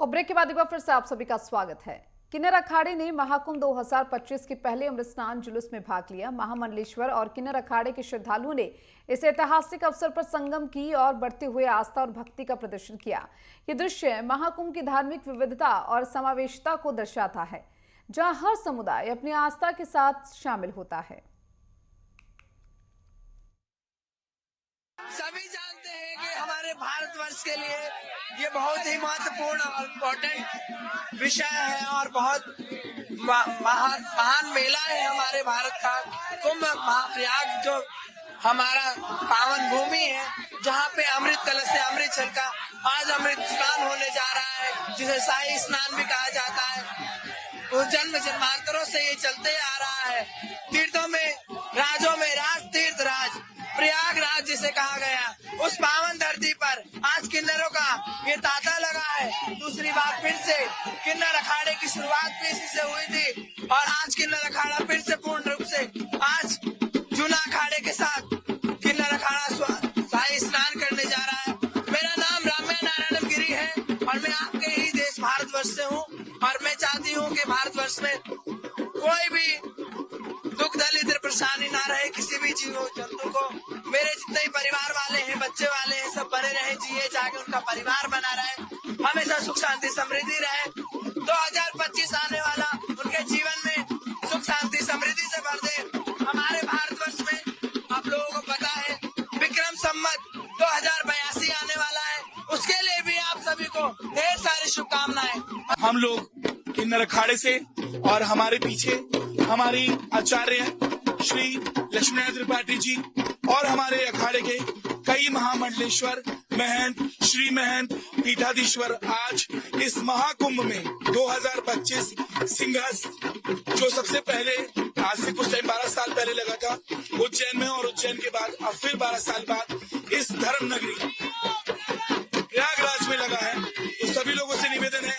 और ब्रेक के बाद एक बार फिर से आप सभी का स्वागत है। किन्नर अखाड़े ने महाकुंभ 2025 के पहले अमृत स्नान जुलूस में भाग लिया। महामंडलेश्वर और किन्नर अखाड़े के श्रद्धालुओं ने इस ऐतिहासिक अवसर पर संगम की और बढ़ते हुए आस्था और भक्ति का प्रदर्शन किया। ये दृश्य महाकुंभ की धार्मिक विविधता और समावेशिता को दर्शाता है, जहां हर समुदाय अपनी आस्था के साथ शामिल होता है। सभी जानते हैं कि हमारे भारतवर्ष के लिए ये बहुत ही महत्वपूर्ण और इम्पोर्टेंट विषय है और बहुत महान मेला है हमारे भारत का। कुंभ महाप्रयाग जो हमारा पावन भूमि है, जहाँ पे अमृत कलश से अमृत छलका आज अमृत स्नान होने जा रहा है, जिसे शाही स्नान भी कहा जाता है। वो जन्म जन्मांतरों से ये चलते आ रहा है। तीर्थों में राजों में राज तीर्थ राज प्रयागराज जिसे कहा गया, उस पावन धरती पर आज किन्नरों का ये तांता लगा है। दूसरी बात फिर से किन्नर अखाड़े की शुरुआत भी इसी से हुई थी और आज किन्नर अखाड़ा फिर से पूर्ण रूप से आज जूना अखाड़े के साथ किन्नर अखाड़ा शाही स्नान करने जा रहा है। मेरा नाम राम्या नारायण गिरी है और मैं आपके ही देश भारतवर्ष से हूँ और मैं चाहती हूँ कि भारतवर्ष में कोई भी दुख दलित परेशानी ना रहे किसी भी जीव जंतु को। मेरे जितने ही परिवार वाले हैं, बच्चे वाले हैं, सब बने रहे, जिए जाके उनका परिवार बना रहे, हमेशा सुख शांति समृद्धि रहे। 2025 आने वाला उनके जीवन में सुख शांति समृद्धि से भर दे। हमारे भारतवर्ष में आप लोगों को पता है विक्रम संवत 2082 आने वाला है, उसके लिए भी आप सभी को ढेर सारी शुभकामनाएं। हम लोग किन्नर अखाड़े से और हमारे पीछे हमारी आचार्य श्री लक्ष्मीनारायण त्रिपाठी जी और हमारे अखाड़े के कई महामंडलेश्वर महंत श्री महंत पीठाधीश्वर आज इस महाकुंभ में 2025 सिंहस्थ जो सबसे पहले आज से कुछ टाइम 12 साल पहले लगा था उज्जैन में और उज्जैन के बाद अब फिर 12 साल बाद इस धर्म नगरी प्रयागराज में लगा है। तो सभी लोगों से निवेदन है,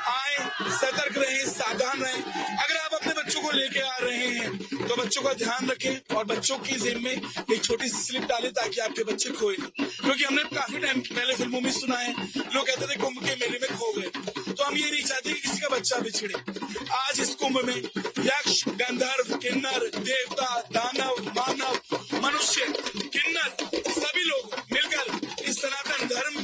आए, सतर्क रहें, सावधान रहें। अगर आप अपने बच्चों को लेके आ रहे हैं तो बच्चों का ध्यान रखें और बच्चों की जेब में एक छोटी सी स्लिप डालें ताकि आपके बच्चे खोए नहीं। क्योंकि हमने काफी टाइम पहले फिल्मों में सुना है, लोग कहते थे कुंभ के मेले में खो गए, तो हम ये नहीं चाहते कि किसी का बच्चा बिछड़े। आज इस कुंभ में यक्ष, गंधर्व, किन्नर, देवता, दानव, मानव, मनुष्य, किन्नर सभी लोग मिलकर इस सनातन धर्म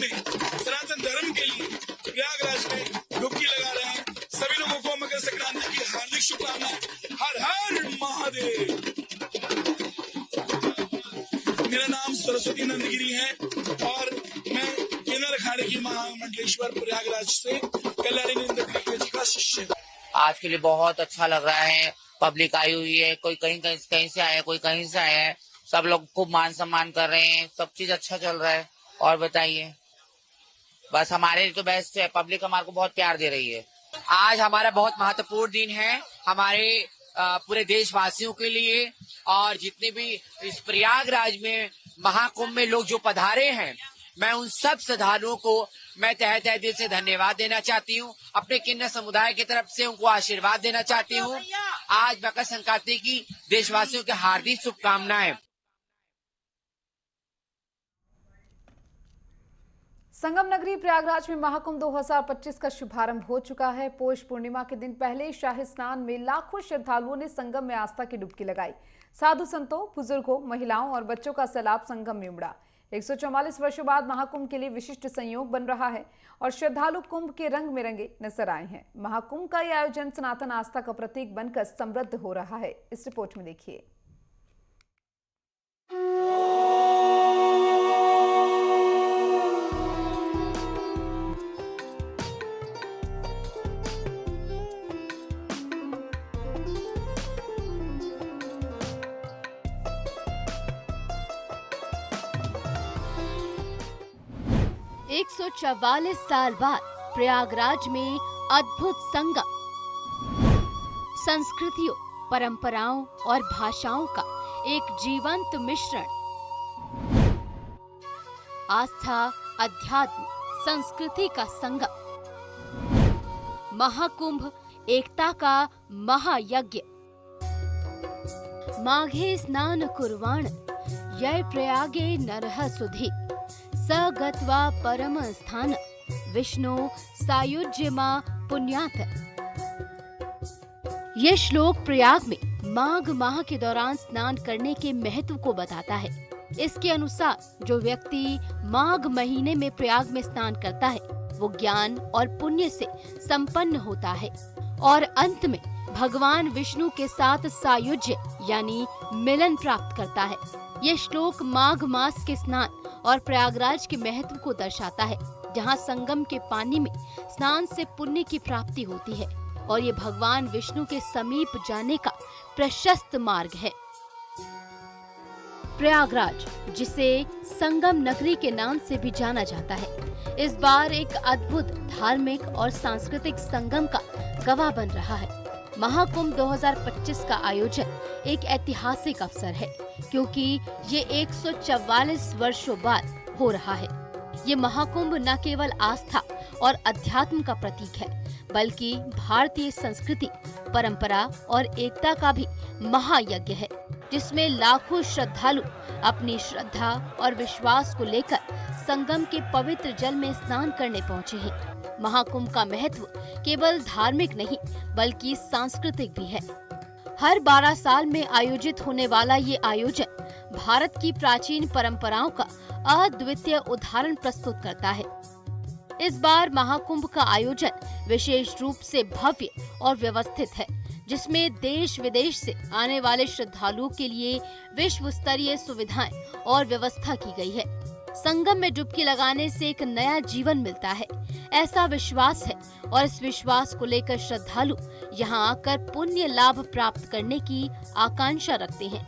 के लिए प्रयागराज में डुबकी लगा रहे हैं। सभी लोगों को मकर संक्रांति की हार्दिक शुभकामनाएं। हर हर महादेव। मेरा नाम सरस्वती नंदगिरी है और मैं किन्नर अखाड़े की महामंडलेश्वर प्रयागराज से कल्याणी नंदगिरी जी का शिष्य हूँ। आज के लिए बहुत अच्छा लग रहा है। पब्लिक आई हुई है, कोई कहीं से आया है, कोई कहीं से आया है। सब लोग खूब मान सम्मान कर रहे हैं, सब चीज अच्छा चल रहा है। और बताइए, बस हमारे लिए तो बेस्ट है। पब्लिक हमारे को बहुत प्यार दे रही है। आज हमारा बहुत महत्वपूर्ण दिन है हमारे पूरे देशवासियों के लिए और जितने भी इस प्रयागराज में महाकुंभ में लोग जो पधारे हैं, मैं उन सब श्रद्धालुओं को मैं तहे दिल से धन्यवाद देना चाहती हूँ। अपने किन्नर समुदाय की तरफ से उनको आशीर्वाद देना चाहती हूँ। आज मकर संक्रांति की देशवासियों की हार्दिक शुभकामनाएं। संगम नगरी प्रयागराज में महाकुंभ 2025 का शुभारंभ हो चुका है। पौष पूर्णिमा के दिन पहले शाही स्नान में लाखों श्रद्धालुओं ने संगम में आस्था की डुबकी लगाई। साधु संतों, बुजुर्गों, महिलाओं और बच्चों का सैलाब संगम में उमड़ा। 144 वर्षों बाद महाकुंभ के लिए विशिष्ट संयोग बन रहा है और श्रद्धालु कुंभ के रंग में रंगे नजर आए हैं। महाकुंभ का यह आयोजन सनातन आस्था का प्रतीक बनकर समृद्ध हो रहा है। इस रिपोर्ट में देखिए। एक 144 साल बाद प्रयागराज में अद्भुत संगम। संस्कृतियों, परंपराओं और भाषाओं का एक जीवंत मिश्रण। आस्था, अध्यात्म, संस्कृति का संगम। महाकुंभ एकता का महायज्ञ। माघे स्नान कुर्वाण यै प्रयागे नरः सुधि स गत्वा परम स्थान विष्णु सायुज्यमा पुण्यात्। ये श्लोक प्रयाग में माघ माह के दौरान स्नान करने के महत्व को बताता है। इसके अनुसार जो व्यक्ति माघ महीने में प्रयाग में स्नान करता है वो ज्ञान और पुण्य से संपन्न होता है और अंत में भगवान विष्णु के साथ सायुज्य यानी मिलन प्राप्त करता है। ये श्लोक माघ मास के स्नान और प्रयागराज के महत्व को दर्शाता है, जहाँ संगम के पानी में स्नान से पुण्य की प्राप्ति होती है और ये भगवान विष्णु के समीप जाने का प्रशस्त मार्ग है। प्रयागराज, जिसे संगम नगरी के नाम से भी जाना जाता है, इस बार एक अद्भुत धार्मिक और सांस्कृतिक संगम का गवाह बन रहा है। महाकुंभ 2025 का आयोजन एक ऐतिहासिक अवसर है, क्योंकि ये 144 वर्षों बाद हो रहा है। ये महाकुंभ न केवल आस्था और अध्यात्म का प्रतीक है, बल्कि भारतीय संस्कृति, परंपरा और एकता का भी महायज्ञ है, जिसमें लाखों श्रद्धालु अपनी श्रद्धा और विश्वास को लेकर संगम के पवित्र जल में स्नान करने पहुंचे हैं। महाकुंभ का महत्व केवल धार्मिक नहीं बल्कि सांस्कृतिक भी है। हर 12 साल में आयोजित होने वाला ये आयोजन भारत की प्राचीन परंपराओं का अद्वितीय उदाहरण प्रस्तुत करता है। इस बार महाकुंभ का आयोजन विशेष रूप से भव्य और व्यवस्थित है, जिसमें देश विदेश से आने वाले श्रद्धालुओं के लिए विश्व स्तरीय सुविधाएं और व्यवस्था की गई है। संगम में डुबकी लगाने से एक नया जीवन मिलता है, ऐसा विश्वास है और इस विश्वास को लेकर श्रद्धालु यहाँ आकर पुण्य लाभ प्राप्त करने की आकांक्षा रखते हैं।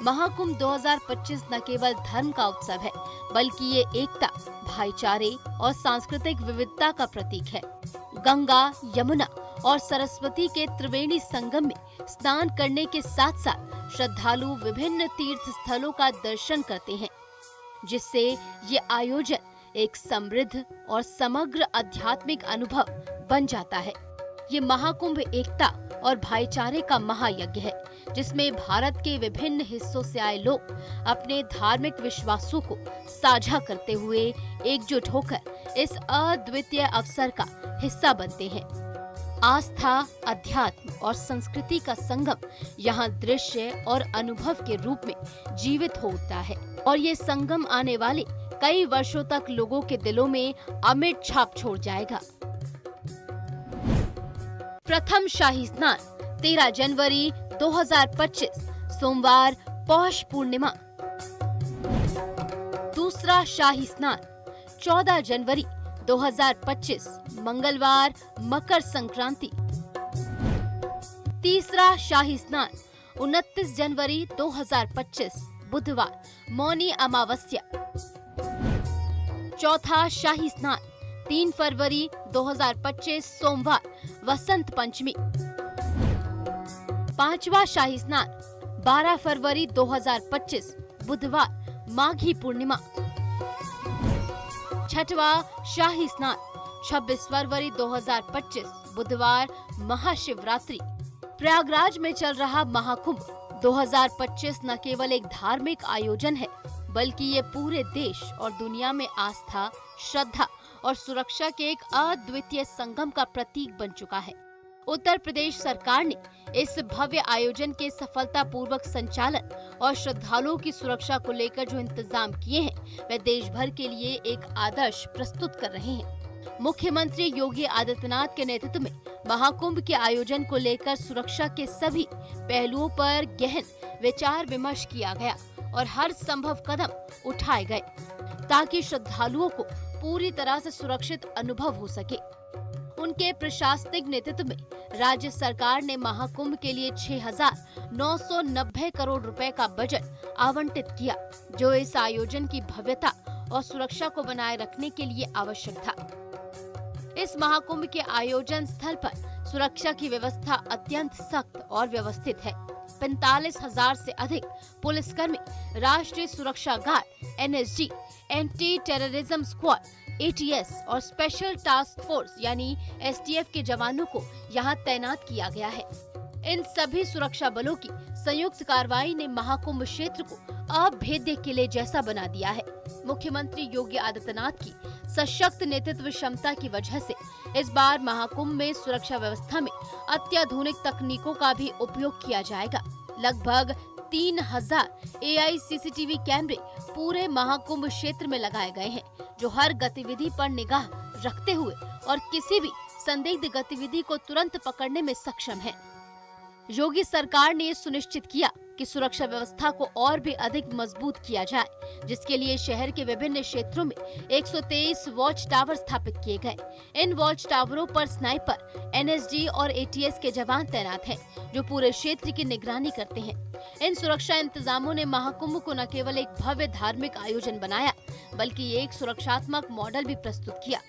महाकुंभ 2025 न केवल धर्म का उत्सव है, बल्कि ये एकता, भाईचारे और सांस्कृतिक विविधता का प्रतीक है। गंगा, यमुना और सरस्वती के त्रिवेणी संगम में स्नान करने के साथ साथ श्रद्धालु विभिन्न तीर्थ स्थलों का दर्शन करते हैं, जिससे ये आयोजन एक समृद्ध और समग्र आध्यात्मिक अनुभव बन जाता है। ये महाकुंभ एकता और भाईचारे का महायज्ञ है, जिसमें भारत के विभिन्न हिस्सों से आए लोग अपने धार्मिक विश्वासों को साझा करते हुए एकजुट होकर इस अद्वितीय अवसर का हिस्सा बनते हैं। आस्था, अध्यात्म और संस्कृति का संगम यहाँ दृश्य और अनुभव के रूप में जीवित हो उठता है और ये संगम आने वाले कई वर्षों तक लोगों के दिलों में अमिट छाप छोड़ जाएगा। प्रथम शाही स्नान 13 जनवरी 2025 सोमवार पौष पूर्णिमा। दूसरा शाही स्नान 14 जनवरी 2025 मंगलवार मकर संक्रांति। तीसरा शाही स्नान 29 जनवरी 2025 बुधवार मौनी अमावस्या। चौथा शाही स्नान 3 फरवरी 2025 सोमवार वसंत पंचमी। पांचवा शाही स्नान 12 फरवरी 2025 बुधवार माघी पूर्णिमा। छठवा शाही स्नान 26 फरवरी 2025 बुधवार महाशिवरात्रि। प्रयागराज में चल रहा महाकुंभ 2025 न केवल एक धार्मिक आयोजन है, बल्कि ये पूरे देश और दुनिया में आस्था, श्रद्धा और सुरक्षा के एक अद्वितीय संगम का प्रतीक बन चुका है। उत्तर प्रदेश सरकार ने इस भव्य आयोजन के सफलतापूर्वक संचालन और श्रद्धालुओं की सुरक्षा को लेकर जो इंतजाम किए हैं, वे देश भर के लिए एक आदर्श प्रस्तुत कर रहे हैं। मुख्यमंत्री योगी आदित्यनाथ के नेतृत्व में महाकुंभ के आयोजन को लेकर सुरक्षा के सभी पहलुओं पर गहन विचार विमर्श किया गया और हर संभव कदम उठाए गए ताकि श्रद्धालुओं को पूरी तरह से सुरक्षित अनुभव हो सके। उनके प्रशासनिक नेतृत्व में राज्य सरकार ने महाकुंभ के लिए 6,990 करोड़ रुपए का बजट आवंटित किया, जो इस आयोजन की भव्यता और सुरक्षा को बनाए रखने के लिए आवश्यक था। इस महाकुंभ के आयोजन स्थल पर सुरक्षा की व्यवस्था अत्यंत सख्त और व्यवस्थित है। 45,000 से अधिक पुलिसकर्मी, राष्ट्रीय सुरक्षा guard (NSG), anti terrorism squad ATS और स्पेशल टास्क फोर्स यानी STF के जवानों को यहाँ तैनात किया गया है। इन सभी सुरक्षा बलों की संयुक्त कार्रवाई ने महाकुंभ क्षेत्र को अभेद्य किले जैसा बना दिया है। मुख्यमंत्री योगी आदित्यनाथ की सशक्त नेतृत्व क्षमता की वजह से इस बार महाकुंभ में सुरक्षा व्यवस्था में अत्याधुनिक तकनीकों का भी उपयोग किया जाएगा। लगभग 3000 AI CCTV कैमरे पूरे महाकुंभ क्षेत्र में लगाए गए हैं, जो हर गतिविधि पर निगाह रखते हुए और किसी भी संदिग्ध गतिविधि को तुरंत पकड़ने में सक्षम है। योगी सरकार ने सुनिश्चित किया कि सुरक्षा व्यवस्था को और भी अधिक मजबूत किया जाए, जिसके लिए शहर के विभिन्न क्षेत्रों में 123 वॉच टावर स्थापित किए गए। इन वॉच टावरों पर स्नाइपर, NSD और ATS के जवान तैनात हैं, जो पूरे क्षेत्र की निगरानी करते हैं। इन सुरक्षा इंतजामों ने महाकुंभ को न केवल एक भव्य धार्मिक आयोजन बनाया, बल्कि एक सुरक्षात्मक मॉडल भी प्रस्तुत किया।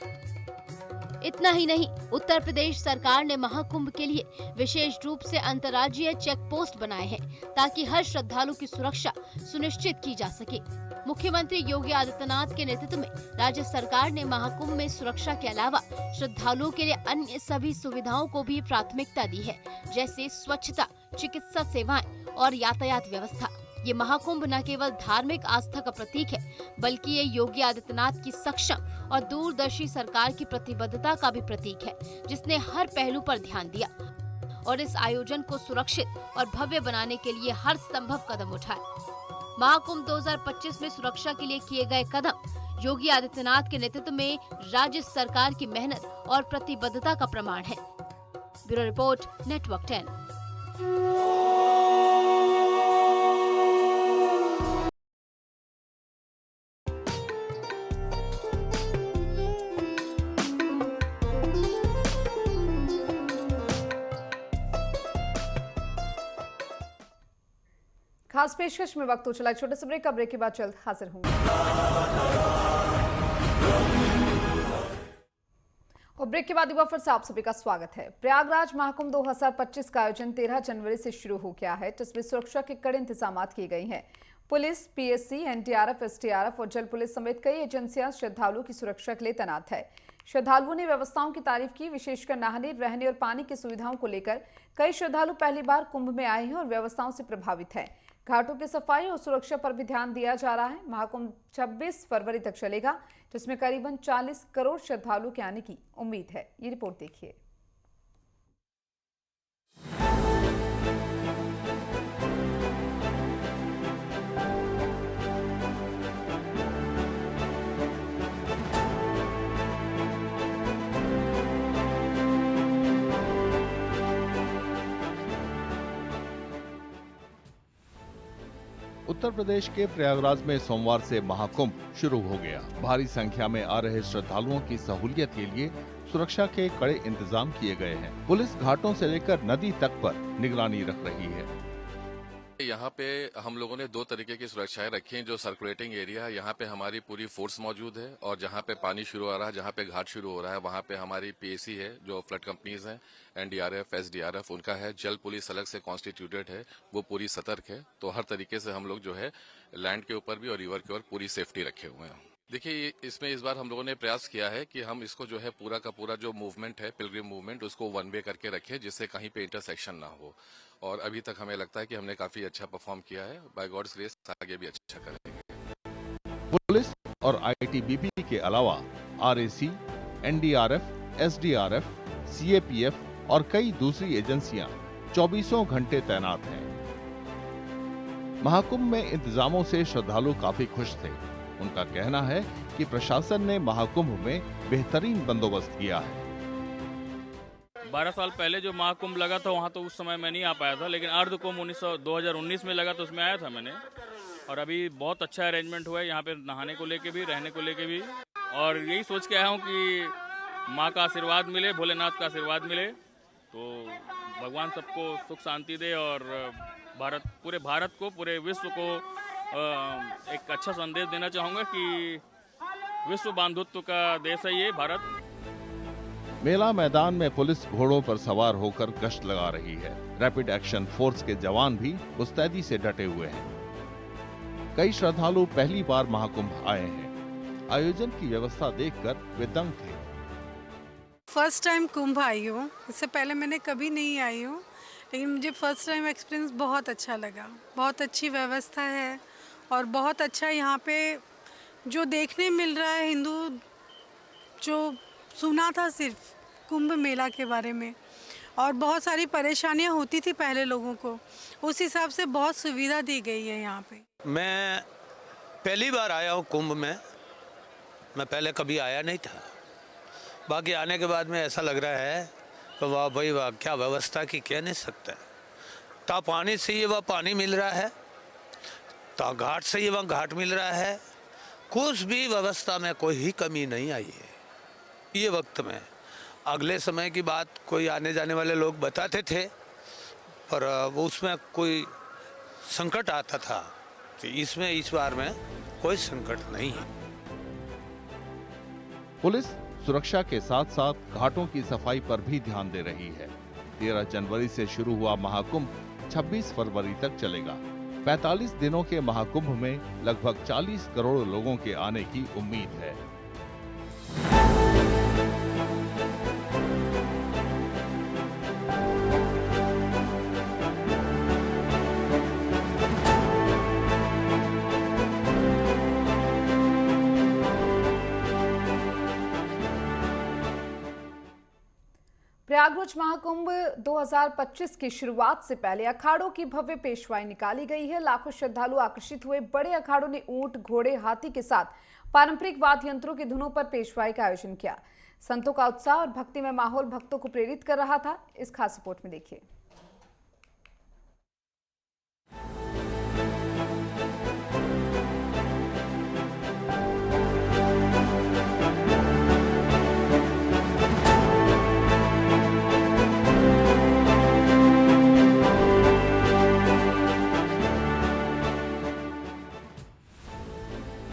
इतना ही नहीं, उत्तर प्रदेश सरकार ने महाकुंभ के लिए विशेष रूप से अंतर्राज्यीय चेक पोस्ट बनाए हैं, ताकि हर श्रद्धालु की सुरक्षा सुनिश्चित की जा सके। मुख्यमंत्री योगी आदित्यनाथ के नेतृत्व में राज्य सरकार ने महाकुंभ में सुरक्षा के अलावा श्रद्धालुओं के लिए अन्य सभी सुविधाओं को भी प्राथमिकता दी है, जैसे स्वच्छता, चिकित्सा सेवाएं और यातायात व्यवस्था। ये महाकुंभ न केवल धार्मिक आस्था का प्रतीक है, बल्कि ये योगी आदित्यनाथ की सक्षम और दूरदर्शी सरकार की प्रतिबद्धता का भी प्रतीक है, जिसने हर पहलू पर ध्यान दिया और इस आयोजन को सुरक्षित और भव्य बनाने के लिए हर संभव कदम उठाए। महाकुंभ 2025 में सुरक्षा के लिए किए गए कदम योगी आदित्यनाथ के नेतृत्व में राज्य सरकार की मेहनत और प्रतिबद्धता का प्रमाण है। Bureau report, network 10। खास पेशकश में वक्त हो चला छोटे से ब्रेक का। ब्रेक के बाद जल्द हाजिर होंगे। और ब्रेक के बाद एक बार फिर से आप सभी का स्वागत है। प्रयागराज महाकुंभ 2025 का आयोजन 13 जनवरी से शुरू हो गया है, जिसमें सुरक्षा के कड़े इंतजाम किए गए हैं। पुलिस, PSC, NDRF, SDRF और जल पुलिस समेत कई एजेंसियां श्रद्धालुओं की सुरक्षा के लिए तैनात है। श्रद्धालुओं ने व्यवस्थाओं की तारीफ की। विशेषकर नहाने, रहने और पानी की सुविधाओं को लेकर कई श्रद्धालु पहली बार कुंभ में आए हैं और व्यवस्थाओं से प्रभावित हैं। घाटों की सफाई और सुरक्षा पर भी ध्यान दिया जा रहा है। महाकुंभ 26 फरवरी तक चलेगा, जिसमें करीबन 40 करोड़ श्रद्धालुओं के आने की उम्मीद है। ये रिपोर्ट देखिए। उत्तर प्रदेश के प्रयागराज में सोमवार से महाकुंभ शुरू हो गया। भारी संख्या में आ रहे श्रद्धालुओं की सहूलियत के लिए सुरक्षा के कड़े इंतजाम किए गए हैं। पुलिस घाटों से लेकर नदी तक पर निगरानी रख रही है। यहाँ पे हम लोगों ने 2 तरीके की सुरक्षाएं रखी हैं। जो सर्कुलेटिंग एरिया है, यहाँ पे हमारी पूरी फोर्स मौजूद है, और जहाँ पे पानी शुरू हो रहा है, जहाँ पे घाट शुरू हो रहा है, वहाँ पे हमारी PSC है, जो फ्लड कंपनीज हैं, NDRF, SDRF उनका है। जल पुलिस अलग से कॉन्स्टिट्यूटेड है, वो पूरी सतर्क है। तो हर तरीके से हम लोग जो है लैंड के ऊपर भी और रिवर के ऊपर पूरी सेफ्टी रखे हुए हैं। देखिए, इसमें इस बार हम लोगों ने प्रयास किया है कि हम इसको जो है पूरा का पूरा जो मूवमेंट है, पिलग्रिम मूवमेंट, उसको 1 वे करके रखें, जिससे कहीं पे इंटरसेक्शन ना हो। और अभी तक हमें लगता है कि हमने काफी अच्छा परफॉर्म किया है। बाय गॉड्स ग्रेस आगे भी अच्छा करेंगे। पुलिस और ITBP के अलावा RAC, NDRF, SDRF, CAPF और कई दूसरी एजेंसियां 24 घंटे तैनात हैं। महाकुंभ में इंतजामों से श्रद्धालु काफी खुश थे। उनका कहना है कि प्रशासन ने महाकुंभ में बेहतरीन बंदोबस्त किया है। 12 साल पहले जो महाकुंभ लगा था वहाँ तो उस समय मैं नहीं आ पाया था, लेकिन अर्ध कुंभ 2019 में लगा तो उसमें आया था मैंने। और अभी बहुत अच्छा अरेंजमेंट हुआ है यहाँ पे, नहाने को लेके भी, रहने को लेके भी। और यही सोच के आया हूँ कि माँ का आशीर्वाद मिले, भोलेनाथ का आशीर्वाद मिले, तो भगवान सबको सुख शांति दे और पूरे भारत को, पूरे विश्व को एक अच्छा संदेश देना चाहूँगा कि विश्व बंधुत्व का देश है ये भारत। मेला मैदान में पुलिस घोड़ों पर सवार होकर गश्त लगा रही है। रैपिड एक्शन फोर्स के जवान भी मुस्तैदी से डटे हुए हैं। कई श्रद्धालु पहली बार महाकुंभ आए हैं। आयोजन की व्यवस्था देखकर वे दंग थे। फर्स्ट टाइम कुंभ आई हूँ, इससे पहले मैंने कभी नहीं आई हूँ, लेकिन मुझे फर्स्ट टाइम एक्सपीरियंस बहुत अच्छा लगा। बहुत अच्छी व्यवस्था है और बहुत अच्छा यहाँ पे जो देखने मिल रहा है, हिंदू जो सुना था सिर्फ कुंभ मेला के बारे में, और बहुत सारी परेशानियाँ होती थी पहले लोगों को, उस हिसाब से बहुत सुविधा दी गई है यहाँ पे। मैं पहली बार आया हूँ कुंभ में, मैं पहले कभी आया नहीं था। बाकी आने के बाद में ऐसा लग रहा है कि वाह भाई वाह, क्या व्यवस्था की कह नहीं सकता। ता पानी से ये वह पानी मिल रहा है, ता घाट से ये वह घाट मिल रहा है, कुछ भी व्यवस्था में कोई ही कमी नहीं आई है ये वक्त में। अगले समय की बात कोई आने जाने वाले लोग बताते थे, पर वो उसमें कोई संकट आता था, तो इसमें इस बार में कोई संकट नहीं है। पुलिस सुरक्षा के साथ साथ घाटों की सफाई पर भी ध्यान दे रही है। 13 जनवरी से शुरू हुआ महाकुंभ 26 फरवरी तक चलेगा। 45 दिनों के महाकुंभ में लगभग 40 करोड़ लोगों के आने की उम्मीद है। प्रयागराज महाकुंभ 2025 की शुरुआत से पहले अखाड़ों की भव्य पेशवाई निकाली गई है। लाखों श्रद्धालु आकर्षित हुए। बड़े अखाड़ों ने ऊंट, घोड़े, हाथी के साथ पारंपरिक वाद्य यंत्रों की धुनों पर पेशवाई का आयोजन किया। संतों का उत्साह और भक्तिमय माहौल भक्तों को प्रेरित कर रहा था। इस खास रिपोर्ट में देखिए।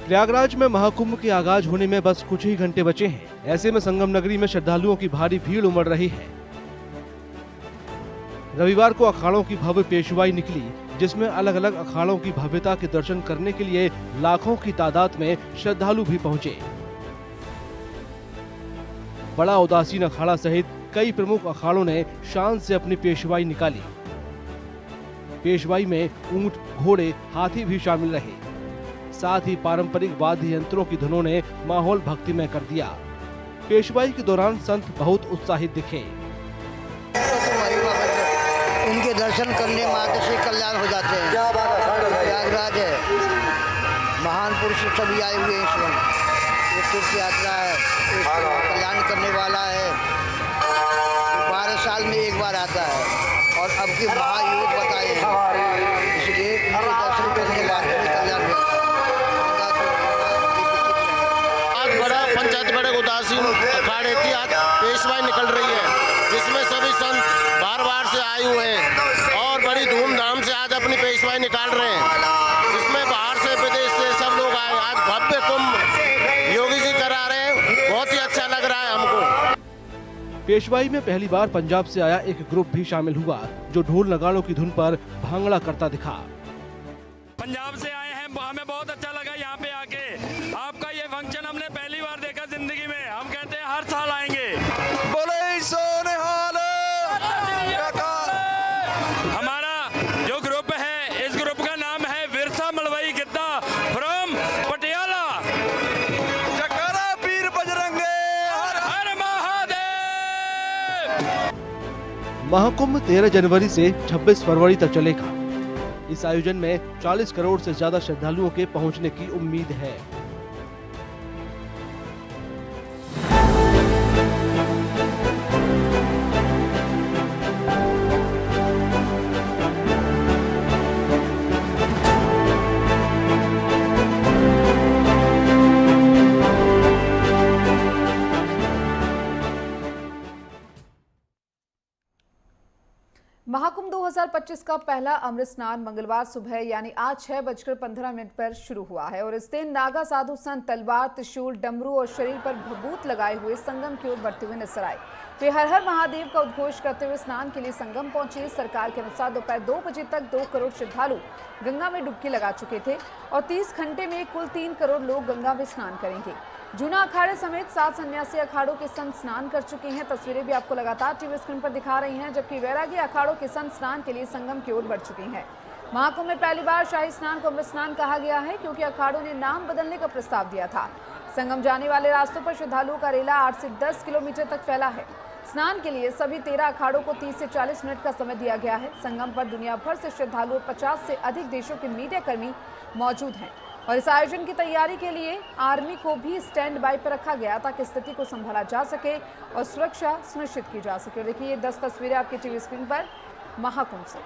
प्रयागराज में महाकुंभ के आगाज होने में बस कुछ ही घंटे बचे हैं। ऐसे में संगम नगरी में श्रद्धालुओं की भारी भीड़ उमड़ रही है। रविवार को अखाड़ों की भव्य पेशवाई निकली, जिसमें अलग अलग अखाड़ों की भव्यता के दर्शन करने के लिए लाखों की तादाद में श्रद्धालु भी पहुंचे। बड़ा उदासीन अखाड़ा सहित कई प्रमुख अखाड़ों ने शान से अपनी पेशवाई निकाली। पेशवाई में ऊंट, घोड़े, हाथी भी शामिल रहे। साथ ही पारंपरिक वाद्य यंत्रों की धुनों ने माहौल भक्तिमय कर दिया। पेशवाई के दौरान संत बहुत उत्साहित दिखे। इनके दर्शन करने मात्र से कल्याण हो जाते हैं। प्रयागराज है, महान पुरुष सभी आए हुए हैं इसमें। ये तीर्थ यात्रा है, कल्याण करने वाला है। 12 साल में एक बार आता है और अब के महायोग बताए हैं, इसलिए इनके दर्शन करने मात्र से कल्याण हो जाता है। पंचायत बड़े उदासीन अखाड़े की आज पेशवाई निकल रही है, जिसमें सभी संत बार बार से आए हुए हैं और बड़ी धूमधाम से आज अपनी पेशवाई निकाल रहे हैं, जिसमें बाहर से विदेश से सब लोग आए। आज भव्य कुंभ योगी जी करा रहे हैं, बहुत ही अच्छा लग रहा है हमको। पेशवाई में पहली बार पंजाब से आया एक ग्रुप भी शामिल हुआ, जो ढोल नगाड़ों की धुन पर भांगड़ा करता दिखा। पंजाब से आए हैं, हमें बहुत अच्छा लगा यहाँ पे आके। आपका ये फंक्शन हमने पहली बार देखा जिंदगी में। हम कहते हैं हर साल आएंगे। बोले सोनेहाल। हमारा जो ग्रुप है, इस ग्रुप का नाम है विरसा मलवई गिद्दा फ्रॉम पटियाला। जयकारा पीर बजरंगे, हर हर महादेव। महाकुंभ 13 जनवरी से 26 फरवरी तक चलेगा। इस आयोजन में 40 करोड़ से ज्यादा श्रद्धालुओं के पहुंचने की उम्मीद है। महाकुंभ 2025 का पहला अमृत स्नान मंगलवार सुबह यानी आज 6:15 पर शुरू हुआ है और इस दिन नागा साधु संत तलवार, त्रिशूल, डमरू और शरीर पर भभूत लगाए हुए संगम की ओर बढ़ते हुए नजर आए। वे हर हर महादेव का उद्घोष करते हुए स्नान के लिए संगम पहुंचे। सरकार के अनुसार दोपहर 2 बजे तक 2 करोड़ श्रद्धालु गंगा में डुबकी लगा चुके थे और 30 घंटे में कुल 3 करोड़ लोग गंगा में स्नान करेंगे। जूना अखाड़े समेत 7 सन्यासी अखाड़ों के संत स्नान कर चुके हैं। तस्वीरें भी आपको लगातार टीवी स्क्रीन पर दिखा रही हैं, जबकि वैरागी अखाड़ों के संत स्नान के लिए संगम की ओर बढ़ चुके हैं। महाकुंभ में पहली बार शाही स्नान को अमृत स्नान कहा गया है, क्योंकि अखाड़ों ने नाम बदलने का प्रस्ताव दिया था। संगम जाने वाले रास्तों पर श्रद्धालुओं का रेला 8 से 10 किलोमीटर तक फैला है। स्नान के लिए सभी 13 अखाड़ों को 30 से 40 मिनट का समय दिया गया है। संगम पर दुनिया भर से श्रद्धालु, 50 से अधिक देशों के मीडिया कर्मी मौजूद हैं और इस आयोजन की तैयारी के लिए आर्मी को भी स्टैंड बाय पर रखा गया, ताकि स्थिति को संभाला जा सके और सुरक्षा सुनिश्चित की जा सके। देखिए ये 10 तस्वीरें आपके टीवी स्क्रीन पर महाकुंभ से।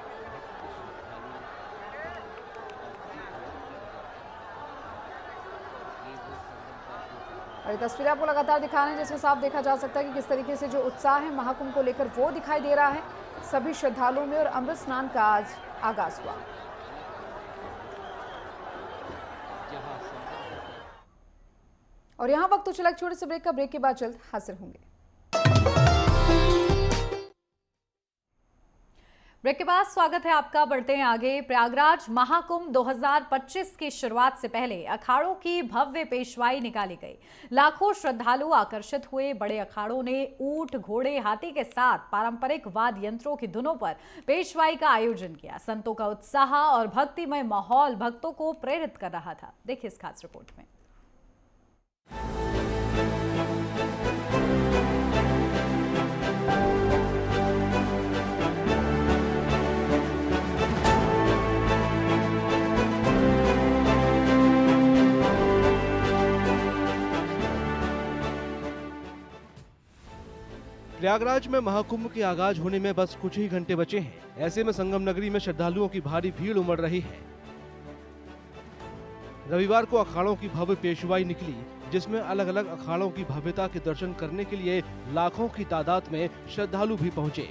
और ये तस्वीरें आपको लगातार दिखा रहे हैं, जिसमें साफ देखा जा सकता है कि किस तरीके से जो उत्साह है महाकुंभ को लेकर वो दिखाई दे रहा है सभी श्रद्धालुओं में। और अमृत स्नान का आज आगाज हुआ। और यहाँ वक्त तो चला छोटे से ब्रेक का। ब्रेक के बाद जल्द हाजिर होंगे। ब्रेक के बाद स्वागत है आपका। बढ़ते हैं आगे। प्रयागराज महाकुंभ 2025 की शुरुआत से पहले अखाड़ों की भव्य पेशवाई निकाली गई। लाखों श्रद्धालु आकर्षित हुए। बड़े अखाड़ों ने ऊंट, घोड़े, हाथी के साथ पारंपरिक वाद्य यंत्रों की धुनों पर पेशवाई का आयोजन किया। संतों का उत्साह और भक्तिमय माहौल भक्तों को प्रेरित कर रहा था। देखिए इस खास रिपोर्ट में। प्रयागराज में महाकुंभ के आगाज होने में बस कुछ ही घंटे बचे हैं। ऐसे में संगम नगरी में श्रद्धालुओं की भारी भीड़ उमड़ रही है। रविवार को अखाड़ों की भव्य पेशवाई निकली, जिसमें अलग अलग अखाड़ों की भव्यता के दर्शन करने के लिए लाखों की तादाद में श्रद्धालु भी पहुंचे।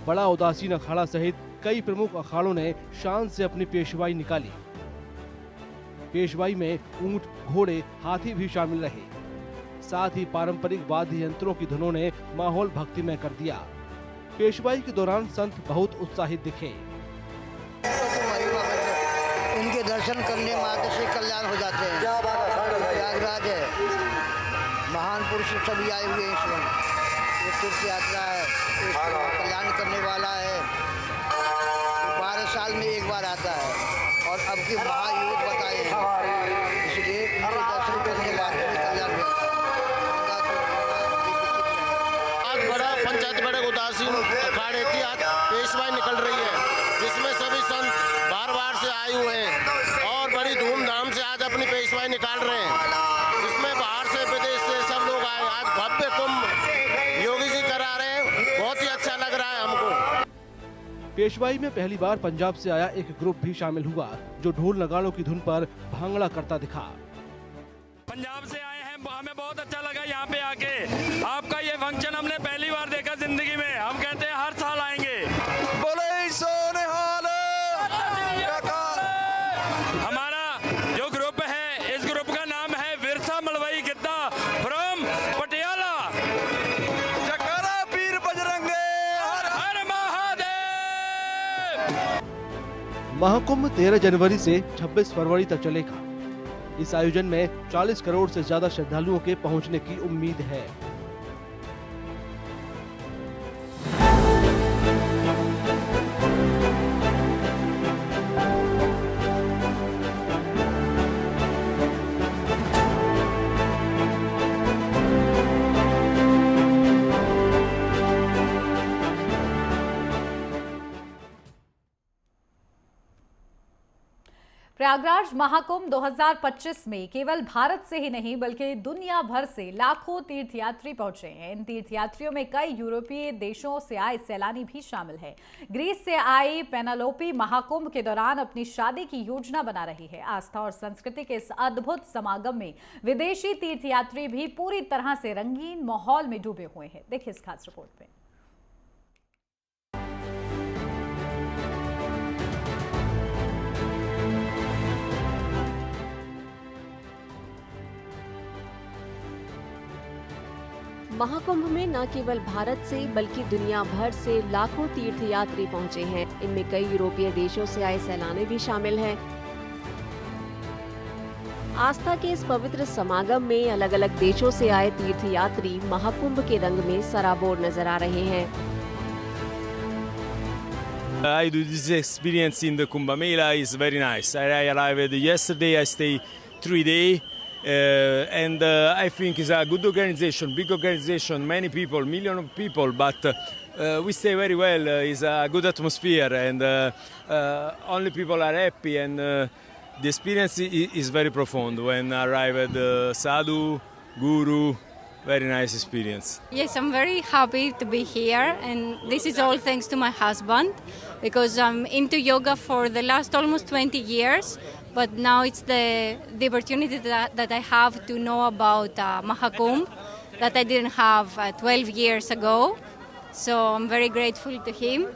बड़ा उदासीन अखाड़ा सहित कई प्रमुख अखाड़ों ने शान से अपनी पेशवाई निकाली। पेशवाई में ऊंट, घोड़े, हाथी भी शामिल रहे। साथ ही पारंपरिक वाद्य यंत्रों की धुनों ने माहौल भक्तिमय कर दिया। पेशवाई के दौरान संत बहुत उत्साहित दिखे। इनके दर्शन करने मात्र से कल्याण हो जाते हैं। प्रयागराज है, महान पुरुष सभी आए हुए हैं इसमें। ये तीर्थ यात्रा है, कल्याण करने वाला है। 12 साल में एक बार आता है और अब की महायोग बताए हैं, इसलिए इनके दर्शन करने मात्र से कल्याण हो जाता है। आज बड़ा पंचायत बड़े उदासीन अखाड़े की आज पेशवाई निकल रही है, जिसमें सभी संत बार से आए हुए हैं और बड़ी धूमधाम से आज अपनी पेशवाई निकाल रहे हैं, जिसमें बाहर से विदेश से सब लोग आए। आज भव्य कुंभ योगी जी करा रहे हैं, बहुत ही अच्छा लग रहा है हमको। पेशवाई में पहली बार पंजाब से आया एक ग्रुप भी शामिल हुआ, जो ढोल नगाड़ों की धुन पर भांगड़ा करता दिखा। पंजाब से आए हैं, हमें बहुत अच्छा लगा यहाँ पे आके। आपका ये फंक्शन हमने पहली बार देखा जिंदगी में। हम कहते हैं हर साल आएंगे। हमारा जो ग्रुप है, इस ग्रुप का नाम है विरसा मलवई गिद्दा फ्रॉम पटियाला। जयकारा वीर बजरंगे, हर हर महादेव। महाकुंभ 13 जनवरी से 26 फरवरी तक चलेगा। इस आयोजन में 40 करोड़ से ज्यादा श्रद्धालुओं के पहुंचने की उम्मीद है। प्रयागराज महाकुंभ 2025 में केवल भारत से ही नहीं बल्कि दुनिया भर से लाखों तीर्थयात्री पहुंचे हैं। इन तीर्थयात्रियों में कई यूरोपीय देशों से आए सैलानी भी शामिल हैं। ग्रीस से आई पेनालोपी महाकुंभ के दौरान अपनी शादी की योजना बना रही है। आस्था और संस्कृति के इस अद्भुत समागम में विदेशी तीर्थयात्री भी पूरी तरह से रंगीन माहौल में डूबे हुए हैं। देखिए इस खास रिपोर्ट में। महाकुंभ में न केवल भारत से बल्कि दुनिया भर से लाखों तीर्थयात्री पहुंचे हैं। इनमें कई यूरोपीय देशों से आए सैलानी भी शामिल हैं। आस्था के इस पवित्र समागम में अलग अलग देशों से आए तीर्थयात्री महाकुंभ के रंग में सराबोर नजर आ रहे हैं। I do this experience in the Kumbh Mela is very nice. I arrived yesterday. I stay 3 days, and I think it's a good organization, big organization, many people, millions of people. But we stay very well. It's a good atmosphere, and only people are happy. And the experience is very profound. When I arrived, sadhu, guru. Very nice experience. Yes, I'm very happy to be here, and this is all thanks to my husband, because I'm into yoga for the last almost 20 years, but now it's the opportunity that I have to know about Mahakumbh that I didn't have 12 years ago, so I'm very grateful to him.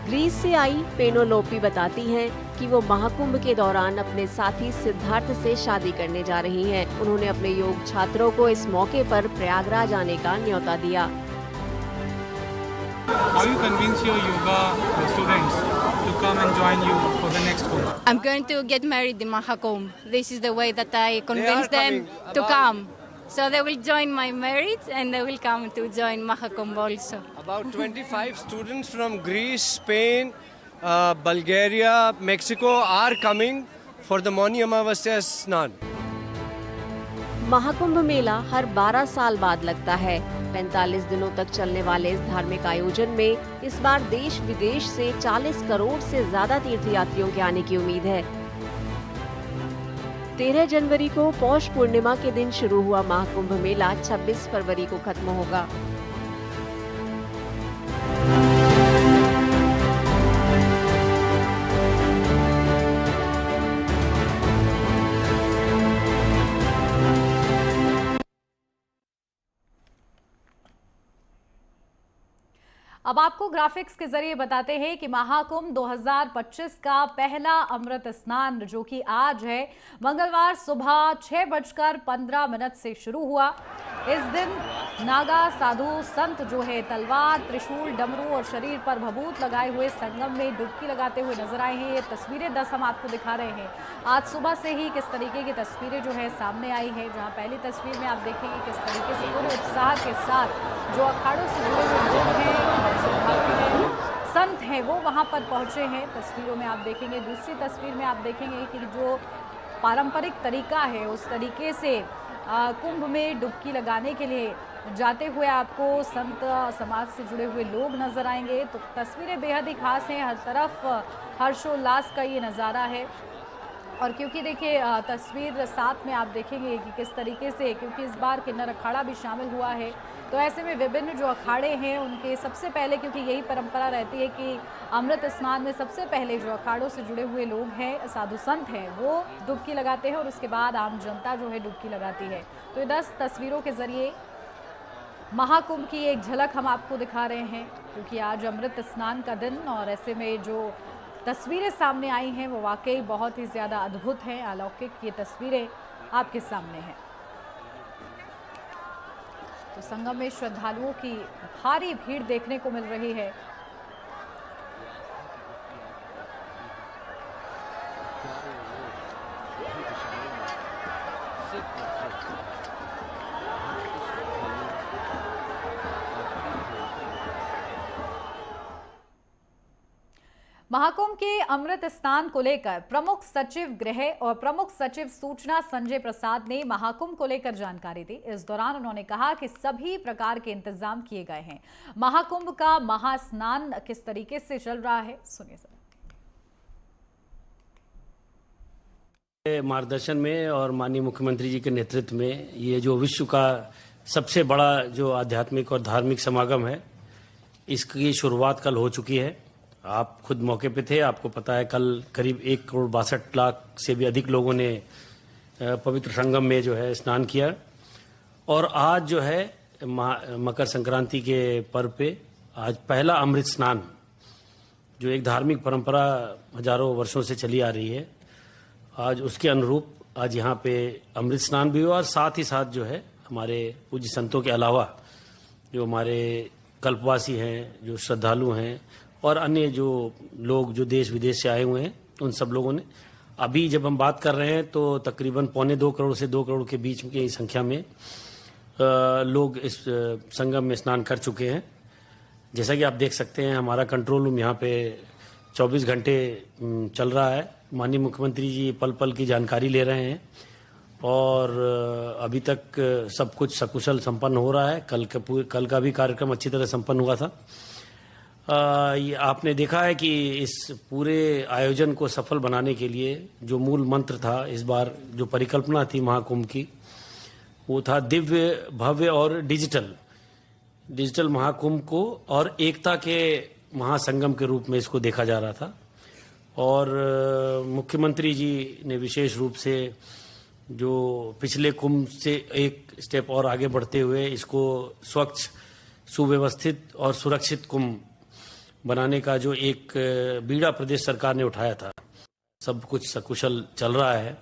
Greece से आई पेनोलोपी बताती हैं कि वो महाकुंभ के दौरान अपने साथी सिद्धार्थ से शादी करने जा रही हैं। उन्होंने अपने योग छात्रों को इस मौके पर प्रयागराज आने का न्योता दिया। How you convince your yoga students to come and join you for the next Kumbh? I'm going to get married in Mahakumbh. This is the way that I convince them to come. So they will join my marriage and they will come to join Mahakumbh also. About 25 students from Greece, Spain, Bulgaria, Mexico are coming for the Mauni Amavasya Snan. Mahakumbh मेला हर 12 साल बाद लगता है। 45 दिनों तक चलने वाले इस धार्मिक आयोजन में इस बार देश विदेश से 40 करोड़ से ज्यादा तीर्थयात्रियों के आने की उम्मीद है। 13 जनवरी को पौष पूर्णिमा के दिन शुरू हुआ महाकुंभ मेला 26 फरवरी को खत्म होगा। अब आपको ग्राफिक्स के जरिए बताते हैं कि महाकुंभ 2025 का पहला अमृत स्नान जो कि आज है, मंगलवार सुबह 6:15 से शुरू हुआ। इस दिन नागा साधु संत जो है तलवार, त्रिशूल, डमरू और शरीर पर भभूत लगाए हुए संगम में डुबकी लगाते हुए नजर आए हैं। ये तस्वीरें 10 हम आपको दिखा रहे हैं। आज सुबह से ही किस तरीके की तस्वीरें जो है सामने आई है, जहां पहली तस्वीर में आप देखेंगे किस तरीके से पूरे उत्साह के साथ जो अखाड़ों से जुड़े हुए लोग हैं, संत हैं, वो वहां पर पहुंचे हैं। तस्वीरों में आप देखेंगे। दूसरी तस्वीर में आप देखेंगे कि जो पारंपरिक तरीका है उस तरीके से कुंभ में डुबकी लगाने के लिए जाते हुए आपको संत समाज से जुड़े हुए लोग नजर आएंगे। तो तस्वीरें बेहद ही खास हैं। हर तरफ हर्षोल्लास का ये नज़ारा है। और क्योंकि देखिए तस्वीर साथ में आप देखेंगे कि किस तरीके से, क्योंकि इस बार किन्नर अखाड़ा भी शामिल हुआ है, तो ऐसे में विभिन्न जो अखाड़े हैं उनके सबसे पहले, क्योंकि यही परंपरा रहती है कि अमृत स्नान में सबसे पहले जो अखाड़ों से जुड़े हुए लोग हैं, साधु संत हैं, वो डुबकी लगाते हैं और उसके बाद आम जनता जो है डुबकी लगाती है। तो ये 10 तस्वीरों के ज़रिए महाकुंभ की एक झलक हम आपको दिखा रहे हैं, क्योंकि आज अमृत स्नान का दिन और ऐसे में जो तस्वीरें सामने आई हैं वो वाकई बहुत ही ज़्यादा अद्भुत हैं, अलौकिक ये तस्वीरें आपके सामने हैं। तो संगम में श्रद्धालुओं की भारी भीड़ देखने को मिल रही है। महाकुंभ के अमृत स्नान को लेकर प्रमुख सचिव गृह और प्रमुख सचिव सूचना संजय प्रसाद ने महाकुंभ को लेकर जानकारी दी। इस दौरान उन्होंने कहा कि सभी प्रकार के इंतजाम किए गए हैं। महाकुंभ का महास्नान किस तरीके से चल रहा है, सुनिए सर। मार्गदर्शन में और माननीय मुख्यमंत्री जी के नेतृत्व में ये जो विश्व का सबसे बड़ा जो आध्यात्मिक और धार्मिक समागम है, इसकी शुरुआत कल हो चुकी है। आप खुद मौके पे थे, आपको पता है कल करीब 1,62,00,000 से भी अधिक लोगों ने पवित्र संगम में जो है स्नान किया। और आज जो है मकर संक्रांति के पर्व पे आज पहला अमृत स्नान, जो एक धार्मिक परंपरा हजारों वर्षों से चली आ रही है, आज उसके अनुरूप आज यहाँ पे अमृत स्नान भी हुआ और साथ ही साथ जो है हमारे पूज्य संतों के अलावा जो हमारे कल्पवासी हैं, जो श्रद्धालु हैं और अन्य जो लोग जो देश विदेश से आए हुए हैं, उन सब लोगों ने अभी जब हम बात कर रहे हैं तो तकरीबन 1.25 करोड़ से 2 करोड़ के बीच की संख्या में लोग इस संगम में स्नान कर चुके हैं। जैसा कि आप देख सकते हैं हमारा कंट्रोल रूम यहाँ पे 24 घंटे चल रहा है। माननीय मुख्यमंत्री जी पल पल की जानकारी ले रहे हैं और अभी तक सब कुछ सकुशल संपन्न हो रहा है। कल का भी कार्यक्रम अच्छी तरह संपन्न हुआ था। ये आपने देखा है कि इस पूरे आयोजन को सफल बनाने के लिए जो मूल मंत्र था, इस बार जो परिकल्पना थी महाकुंभ की, वो था दिव्य, भव्य और डिजिटल महाकुंभ को और एकता के महासंगम के रूप में इसको देखा जा रहा था। और मुख्यमंत्री जी ने विशेष रूप से जो पिछले कुंभ से एक स्टेप और आगे बढ़ते हुए इसको स्वच्छ, सुव्यवस्थित और सुरक्षित कुंभ बनाने का जो एक बीड़ा प्रदेश सरकार ने उठाया था, सब कुछ सकुशल चल रहा है।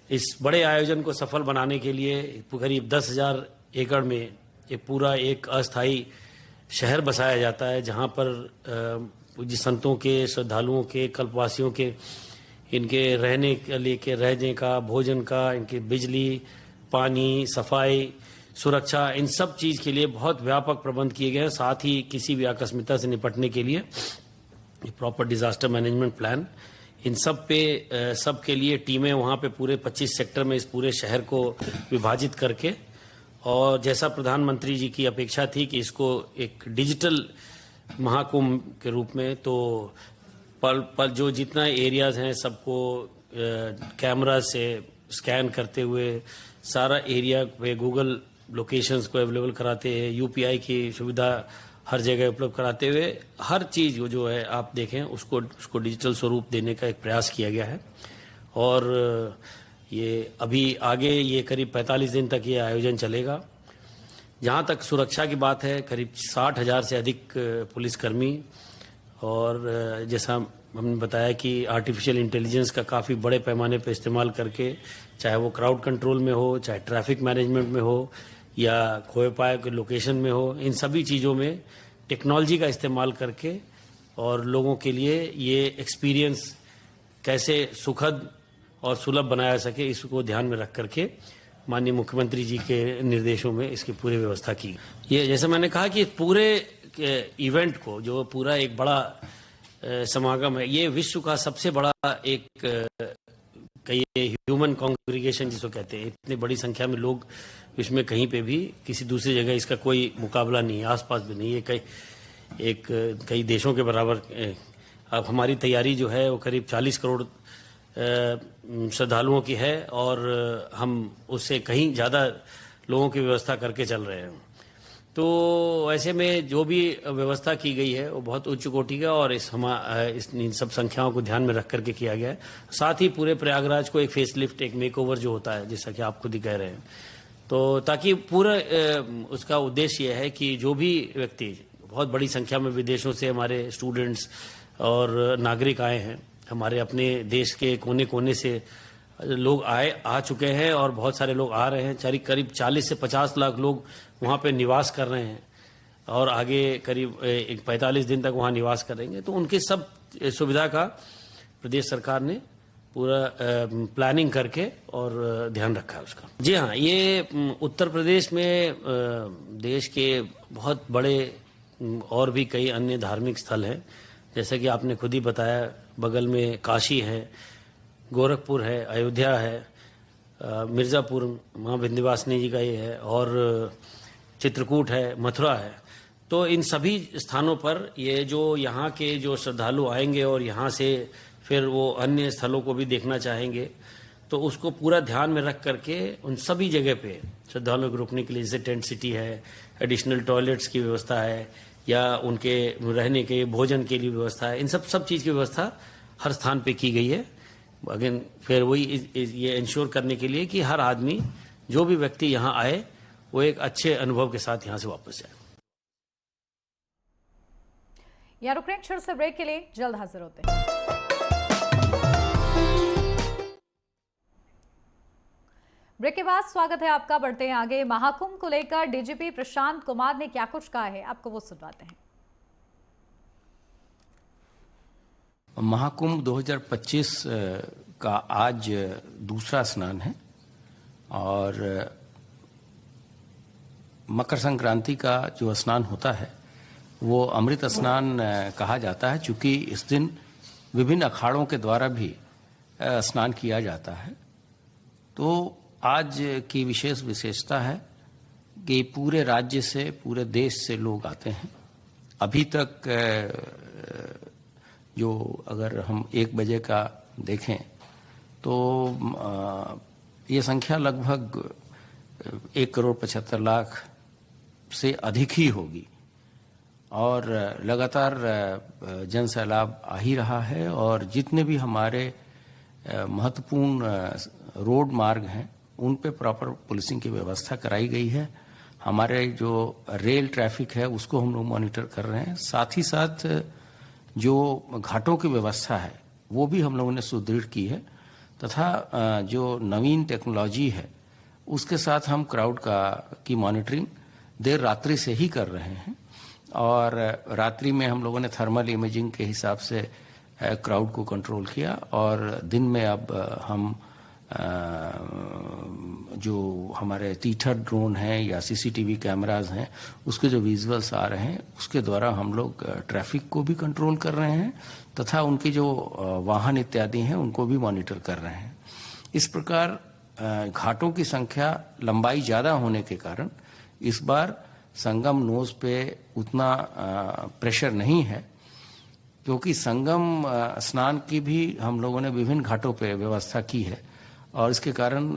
इस बड़े आयोजन को सफल बनाने के लिए करीब 10,000 एकड़ में ये पूरा एक अस्थायी शहर बसाया जाता है, जहाँ पर पूज्य संतों के, श्रद्धालुओं के, कल्पवासियों के इनके रहने का, भोजन का, इनकी बिजली, पानी, सफाई, सुरक्षा, इन सब चीज़ के लिए बहुत व्यापक प्रबंध किए गए हैं। साथ ही किसी भी आकस्मिकता से निपटने के लिए प्रॉपर डिजास्टर मैनेजमेंट प्लान, इन सब पे सब के लिए टीमें वहाँ पे पूरे 25 सेक्टर में इस पूरे शहर को विभाजित करके, और जैसा प्रधानमंत्री जी की अपेक्षा थी कि इसको एक डिजिटल महाकुंभ के रूप में, तो पल जो जितना एरियाज हैं सबको कैमरा से स्कैन करते हुए सारा एरिया पे गूगल लोकेशंस को अवेलेबल कराते हैं, यूपीआई की सुविधा हर जगह उपलब्ध कराते हुए हर चीज़ जो है आप देखें उसको डिजिटल स्वरूप देने का एक प्रयास किया गया है। और ये अभी आगे ये करीब 45 दिन तक ये आयोजन चलेगा। जहाँ तक सुरक्षा की बात है, करीब 60,000 से अधिक पुलिसकर्मी, और जैसा हमने बताया कि आर्टिफिशियल इंटेलिजेंस का काफ़ी बड़े पैमाने पर इस्तेमाल करके, चाहे वो क्राउड कंट्रोल में हो, चाहे ट्रैफिक मैनेजमेंट में हो, या खोए पाए के लोकेशन में हो, इन सभी चीज़ों में टेक्नोलॉजी का इस्तेमाल करके और लोगों के लिए ये एक्सपीरियंस कैसे सुखद और सुलभ बनाया सके, इसको ध्यान में रख करके माननीय मुख्यमंत्री जी के निर्देशों में इसकी पूरी व्यवस्था की। ये जैसे मैंने कहा कि पूरे इवेंट को, जो पूरा एक बड़ा समागम है, ये विश्व का सबसे बड़ा एक ह्यूमन कांग्रीगेशन जिसको कहते हैं, इतनी बड़ी संख्या में लोग विश्व में कहीं पे भी किसी दूसरी जगह इसका कोई मुकाबला नहीं है, आसपास भी नहीं है, कई देशों के बराबर। अब हमारी तैयारी जो है वो करीब 40 करोड़ श्रद्धालुओं की है और हम उससे कहीं ज़्यादा लोगों की व्यवस्था करके चल रहे हैं। तो ऐसे में जो भी व्यवस्था की गई है वो बहुत उच्च कोटि का, और इन सब संख्याओं को ध्यान में रख करके किया गया है। साथ ही पूरे प्रयागराज को एक फेसलिफ्ट, एक मेकओवर जो होता है, जैसा कि आप खुद ही कह रहे हैं, तो ताकि पूरा उसका उद्देश्य यह है कि जो भी व्यक्ति, बहुत बड़ी संख्या में विदेशों से हमारे स्टूडेंट्स और नागरिक आए हैं, हमारे अपने देश के कोने कोने से लोग आ चुके हैं और बहुत सारे लोग आ रहे हैं। करीब 40 से 50 लाख लोग वहाँ पे निवास कर रहे हैं और आगे करीब 45 दिन तक वहाँ निवास करेंगे। तो उनके सब सुविधा का प्रदेश सरकार ने पूरा प्लानिंग करके और ध्यान रखा है उसका। जी हाँ, ये उत्तर प्रदेश में देश के बहुत बड़े और भी कई अन्य धार्मिक स्थल हैं, जैसे कि आपने खुद ही बताया, बगल में काशी है, गोरखपुर है, अयोध्या है, मिर्ज़ापुर माँ विंध्यवासिनी जी का ये है, और चित्रकूट है, मथुरा है। तो इन सभी स्थानों पर ये जो यहाँ के जो श्रद्धालु आएंगे और यहाँ से फिर वो अन्य स्थलों को भी देखना चाहेंगे, तो उसको पूरा ध्यान में रख करके उन सभी जगह पे श्रद्धालुओं को रुकने के लिए, जैसे टेंट सिटी है, एडिशनल टॉयलेट्स की व्यवस्था है, या उनके रहने के भोजन के लिए व्यवस्था है, इन सब चीज़ की व्यवस्था हर स्थान पे की गई है। अगेन फिर वही ये इंश्योर करने के लिए कि हर आदमी, जो भी व्यक्ति यहाँ आए, वो एक अच्छे अनुभव के साथ यहाँ से वापस जाए। यहाँ रुक रहे हैं, छोटे से ब्रेक के लिए, जल्द हाजिर होते हैं। ब्रेक के बाद स्वागत है आपका। बढ़ते हैं आगे। महाकुंभ को लेकर डीजीपी प्रशांत कुमार ने क्या कुछ कहा है, आपको वो सुनवाते हैं। महाकुंभ 2025 का आज दूसरा स्नान है और मकर संक्रांति का जो स्नान होता है वो अमृत स्नान कहा जाता है, चूंकि इस दिन विभिन्न अखाड़ों के द्वारा भी स्नान किया जाता है। तो आज की विशेषता है कि पूरे राज्य से, पूरे देश से लोग आते हैं। अभी तक जो अगर हम 1 बजे का देखें तो ये संख्या लगभग 1,75,00,000 से अधिक ही होगी और लगातार जन सैलाब आ ही रहा है। और जितने भी हमारे महत्वपूर्ण रोड मार्ग हैं उन पे प्रॉपर पुलिसिंग की व्यवस्था कराई गई है। हमारे जो रेल ट्रैफिक है उसको हम लोग मॉनिटर कर रहे हैं। साथ ही साथ जो घाटों की व्यवस्था है वो भी हम लोगों ने सुदृढ़ की है तथा जो नवीन टेक्नोलॉजी है उसके साथ हम क्राउड की मॉनिटरिंग देर रात्रि से ही कर रहे हैं। और रात्रि में हम लोगों ने थर्मल इमेजिंग के हिसाब से क्राउड को कंट्रोल किया और दिन में अब हम जो हमारे तीथर ड्रोन हैं या सीसीटीवी कैमरास हैं उसके जो विजुअल्स आ रहे हैं उसके द्वारा हम लोग ट्रैफिक को भी कंट्रोल कर रहे हैं तथा उनकी जो वाहन इत्यादि हैं उनको भी मॉनिटर कर रहे हैं। इस प्रकार घाटों की संख्या, लंबाई ज़्यादा होने के कारण इस बार संगम नोज पे उतना प्रेशर नहीं है, क्योंकि संगम स्नान की भी हम लोगों ने विभिन्न घाटों पे व्यवस्था की है और इसके कारण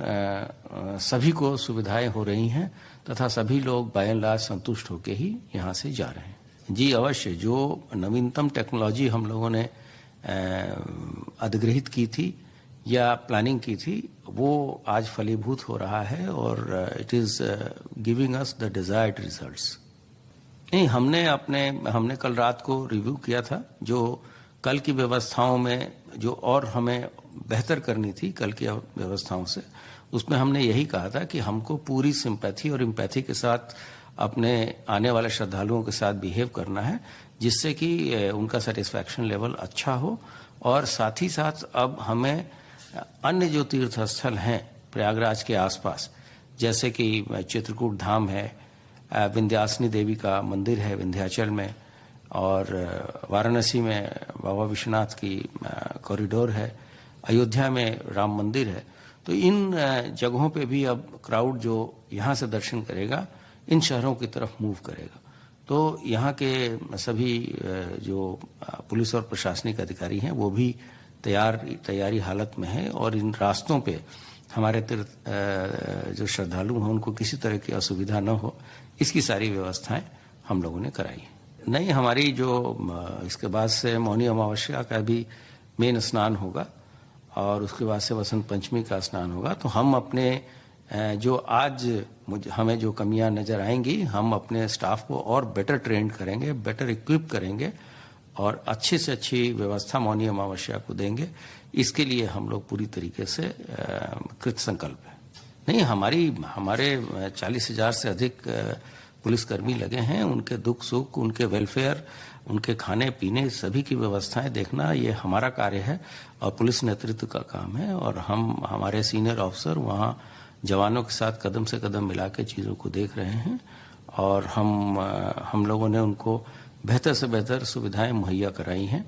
सभी को सुविधाएं हो रही हैं तथा सभी लोग बाय एंड लार्ज संतुष्ट होकर ही यहाँ से जा रहे हैं। जी अवश्य, जो नवीनतम टेक्नोलॉजी हम लोगों ने अधिग्रहित की थी या प्लानिंग की थी वो आज फलीभूत हो रहा है और it is giving us the desired results. नहीं, हमने कल रात को रिव्यू किया था जो कल की व्यवस्थाओं में जो और हमें बेहतर करनी थी कल की व्यवस्थाओं से, उसमें हमने यही कहा था कि हमको पूरी सिंपैथी और एम्पैथी के साथ अपने आने वाले श्रद्धालुओं के साथ बिहेव करना है जिससे कि उनका सेटिस्फैक्शन लेवल अच्छा हो। और साथ ही साथ अब हमें अन्य जो तीर्थ स्थल हैं प्रयागराज के आसपास, जैसे कि चित्रकूट धाम है, विंध्याचली देवी का मंदिर है विंध्याचल में, और वाराणसी में बाबा विश्वनाथ की कॉरिडोर है, अयोध्या में राम मंदिर है, तो इन जगहों पे भी अब क्राउड जो यहाँ से दर्शन करेगा इन शहरों की तरफ मूव करेगा। तो यहाँ के सभी जो पुलिस और प्रशासनिक अधिकारी हैं वो भी तैयारी हालत में है और इन रास्तों पे हमारे जो श्रद्धालु हैं उनको किसी तरह की असुविधा न हो, इसकी सारी व्यवस्थाएं हम लोगों ने कराई है। नहीं, हमारी जो इसके बाद से मौनी अमावस्या का भी मेन स्नान होगा और उसके बाद से वसंत पंचमी का स्नान होगा। तो हम अपने जो आज हमें जो कमियां नजर आएंगी, हम अपने स्टाफ को और बेटर ट्रेंड करेंगे, बेटर इक्विप करेंगे और अच्छी से अच्छी व्यवस्था मौनी अमावस्या को देंगे। इसके लिए हम लोग पूरी तरीके से कृत संकल्प है। नहीं, हमारे 40,000 से अधिक पुलिसकर्मी लगे हैं। उनके दुख सुख, उनके वेलफेयर, उनके खाने पीने सभी की व्यवस्थाएं देखना ये हमारा कार्य है और पुलिस नेतृत्व का काम है। और हमारे सीनियर ऑफिसर वहाँ जवानों के साथ कदम से कदम मिला के चीज़ों को देख रहे हैं और हम लोगों ने उनको बेहतर से बेहतर सुविधाएं मुहैया कराई हैं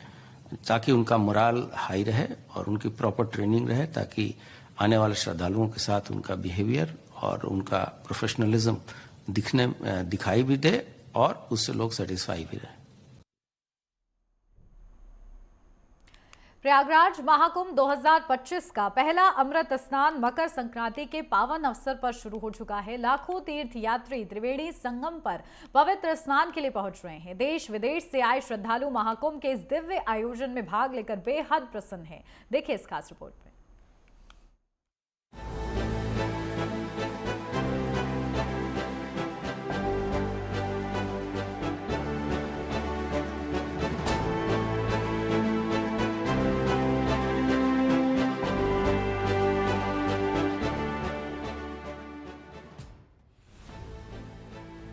ताकि उनका मोराल हाई रहे और उनकी प्रॉपर ट्रेनिंग रहे, ताकि आने वाले श्रद्धालुओं के साथ उनका बिहेवियर और उनका प्रोफेशनलिज्म दिखाई भी दे और उससे लोग सेटिस्फाई भी रहे। प्रयागराज महाकुंभ 2025 का पहला अमृत स्नान मकर संक्रांति के पावन अवसर पर शुरू हो चुका है। लाखों तीर्थयात्री त्रिवेणी संगम पर पवित्र स्नान के लिए पहुंच रहे हैं। देश विदेश से आए श्रद्धालु महाकुंभ के इस दिव्य आयोजन में भाग लेकर बेहद प्रसन्न हैं। देखिए इस खास रिपोर्ट में।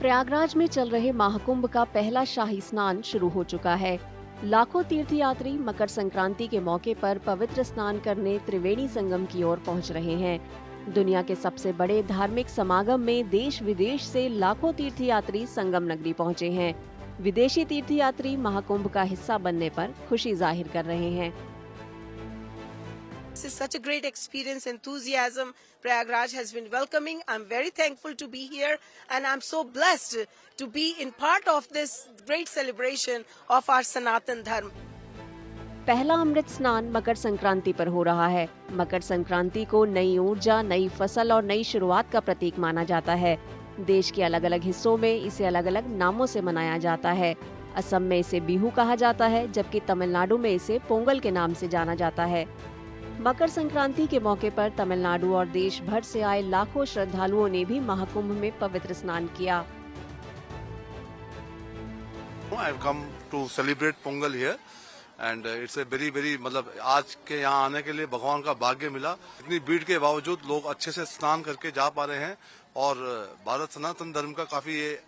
प्रयागराज में चल रहे महाकुंभ का पहला शाही स्नान शुरू हो चुका है। लाखों तीर्थयात्री मकर संक्रांति के मौके पर पवित्र स्नान करने त्रिवेणी संगम की ओर पहुंच रहे हैं। दुनिया के सबसे बड़े धार्मिक समागम में देश विदेश से लाखों तीर्थयात्री संगम नगरी पहुंचे हैं। विदेशी तीर्थयात्री महाकुंभ का हिस्सा बनने पर खुशी जाहिर कर रहे हैं। This is such a great experience, enthusiasm. Prayagraj has been welcoming. I'm very thankful to be here, and I'm so blessed to be in part of this great celebration of our Sanatan Dharma. पहला अमृत स्नान मकर संक्रांति पर हो रहा है। मकर संक्रांति को नई ऊर्जा, नई फसल और नई शुरुआत का प्रतीक माना जाता है। देश के अलग अलग हिस्सों में इसे अलग अलग नामों से मनाया जाता है। असम में इसे बिहू कहा जाता है, जबकि तमिलनाडु में इसे पोंगल के नाम से जाना जाता है। मकर संक्रांति के मौके पर तमिलनाडु और देश भर से आए लाखों श्रद्धालुओं ने भी महाकुंभ में पवित्र स्नान किया। I have come to celebrate Pongal here and it's a very मतलब आज के यहाँ आने के लिए भगवान का भाग्य मिला। इतनी भीड़ के बावजूद लोग अच्छे से स्नान करके जा पा रहे हैं और भारत सनातन धर्म का काफी ये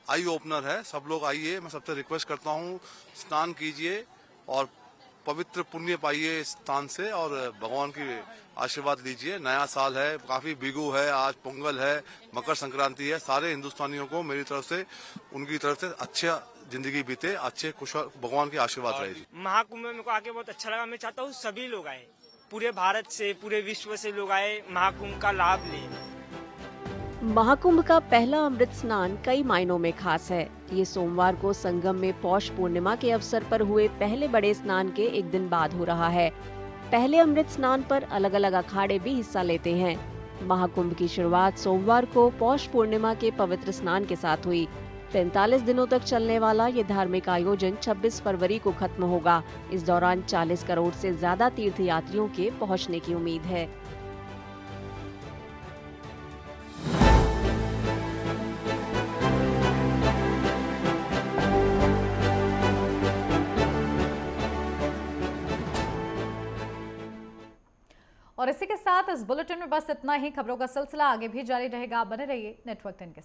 आई ओपनर है। सब लोग आइए, मैं सबसे रिक्वेस्ट करता हूँ स्नान कीजिए और पवित्र पुण्य पाइए इस स्थान से और भगवान की आशीर्वाद लीजिए। नया साल है, काफी बिगु है, आज पोंगल है, मकर संक्रांति है। सारे हिंदुस्तानियों को मेरी तरफ से, उनकी तरफ से अच्छा जिंदगी बीते, अच्छे खुश, भगवान की आशीर्वाद रहेगी। महाकुंभ में मेरे को आके बहुत अच्छा लगा। मैं चाहता हूँ सभी लोग आए, पूरे भारत से, पूरे विश्व से लोग आए, महाकुंभ का लाभ लें। महाकुंभ का पहला अमृत स्नान कई मायनों में खास है। ये सोमवार को संगम में पौष पूर्णिमा के अवसर पर हुए पहले बड़े स्नान के एक दिन बाद हो रहा है। पहले अमृत स्नान पर अलग अलग अखाड़े भी हिस्सा लेते हैं। महाकुंभ की शुरुआत सोमवार को पौष पूर्णिमा के पवित्र स्नान के साथ हुई। 45 दिनों तक चलने वाला ये धार्मिक आयोजन 26 फरवरी को खत्म होगा। इस दौरान 40 करोड़ से ज्यादा तीर्थयात्रियों के पहुंचने की उम्मीद है। और इसी के साथ इस बुलेटिन में बस इतना ही। खबरों का सिलसिला आगे भी जारी रहेगा। बने रहिए नेटवर्क 10 के साथ।